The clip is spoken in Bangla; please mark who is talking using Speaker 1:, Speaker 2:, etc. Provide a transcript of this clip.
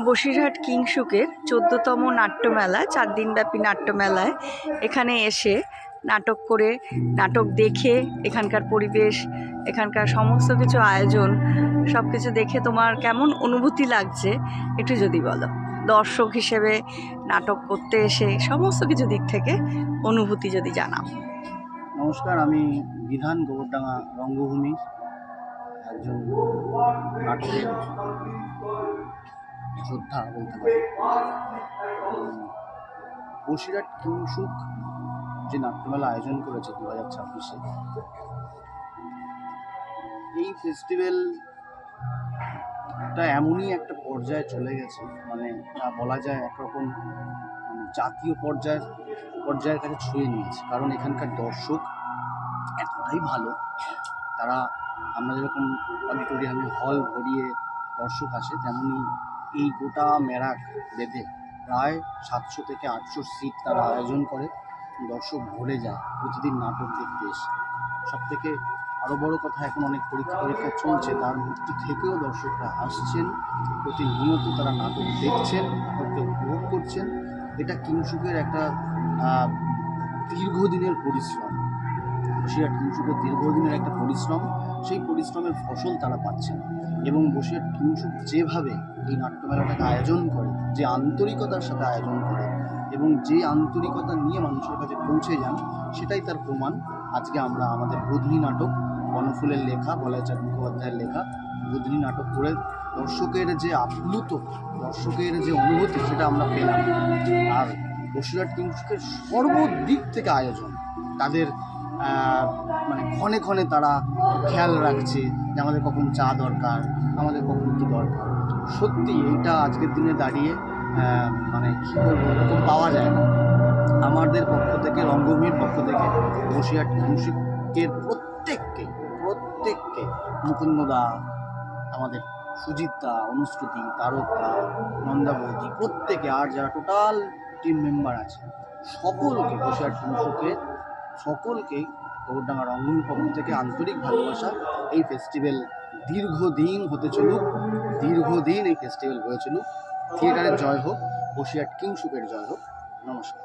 Speaker 1: বসিরহাট কিংসুকের 14তম নাট্যমেলা, 4 দিনব্যাপী নাট্যমেলায় এখানে এসে নাটক করে, নাটক দেখে, এখানকার পরিবেশ, এখানকার সমস্ত কিছু আয়োজন, সব কিছু দেখে তোমার কেমন অনুভূতি লাগছে একটু যদি বলো। দর্শক হিসেবে নাটক করতে এসে সমস্ত কিছু দিক থেকে অনুভূতি যদি জানাও।
Speaker 2: নমস্কার, আমি বিধান গোবরডাঙ্গা রঙ্গভূমি একজন নাটকের যোদ্ধা বলতে পারি। বসিরহাট কিংসুক যে নাট্যমেলা আয়োজন করেছে 2026-এ, এই ফেস্টিভ্যালটা এমনই একটা পর্যায়ে চলে গেছে, মানে বলা যায় একরকম জাতীয় পর্যায়ের কাছে ছুঁয়ে নিয়েছে। কারণ এখানকার দর্শক এতটাই ভালো, তারা আমরা যেরকম অডিটোরিয়ামে হল ভরিয়ে দর্শক আসে, তেমনি এই গোটা মেরাক বেঁধে প্রায় 700 থেকে 800 সিট তারা আয়োজন করে, দর্শক ভরে যায় প্রতিদিন নাটক দেখতে এসে। সবথেকে আরও বড় কথা, এখন অনেক পরীক্ষা চলছে, তার মধ্যে থেকেও দর্শকরা আসছেন, প্রতিনিয়ত তারা নাটক দেখছেন, নাটককে উপভোগ করছেন। এটা কিংসুকের একটা দীর্ঘদিনের পরিশ্রম, বসিরহাট কিংসুকের দীর্ঘদিনের একটা পরিশ্রম। সেই পরিশ্রমের ফসল তারা পাচ্ছেন। এবং বসিরহাট কিংসুক যেভাবে এই নাট্যমেলাটাকে আয়োজন করে, যে আন্তরিকতার সাথে আয়োজন করে এবং যে আন্তরিকতা নিয়ে মানুষের কাছে পৌঁছে যান, সেটাই তার প্রমাণ। আজকে আমরা আমাদের বুধনি নাটক, বনফুলের লেখা, বলাইচাঁদ মুখোপাধ্যায়ের লেখা বুধনি নাটক করে দর্শকের যে আপ্লুত, দর্শকের যে অনুভূতি, সেটা আমরা পেলাম। আর বসিরহাট কিংসুকের সর্বদিক থেকে আয়োজন, তাদের মানে ক্ষণে ক্ষণে তারা খেয়াল রাখছে যে আমাদের কখন চা দরকার, আমাদের কখন কী দরকার। সত্যি এইটা আজকের দিনে দাঁড়িয়ে মানে কী বলবো, এরকম পাওয়া যায় না। আমাদের পক্ষ থেকে, রঙ্গভূমির পক্ষ থেকে বসিরহাট কিংসুকের প্রত্যেককে মুকুন্দদা, আমাদের সুজিতদা, অনুশ্রুতি, তারকদা, নন্দা বৌদি, প্রত্যেকে, আর যারা টোটাল টিম মেম্বার আছে, সকলকে বসিরহাট কিংসুকের সকলকেই গোবরডাঙ্গা রঙ্গভূমির পক্ষ থেকে আন্তরিক ভালোবাসা। এই ফেস্টিভ্যাল দীর্ঘদিন হতে চলুক, দীর্ঘদিন এই ফেস্টিভ্যাল হয়ে চলুক। থিয়েটারের জয় হোক, বসিরহাট কিংসুকের জয় হোক। নমস্কার।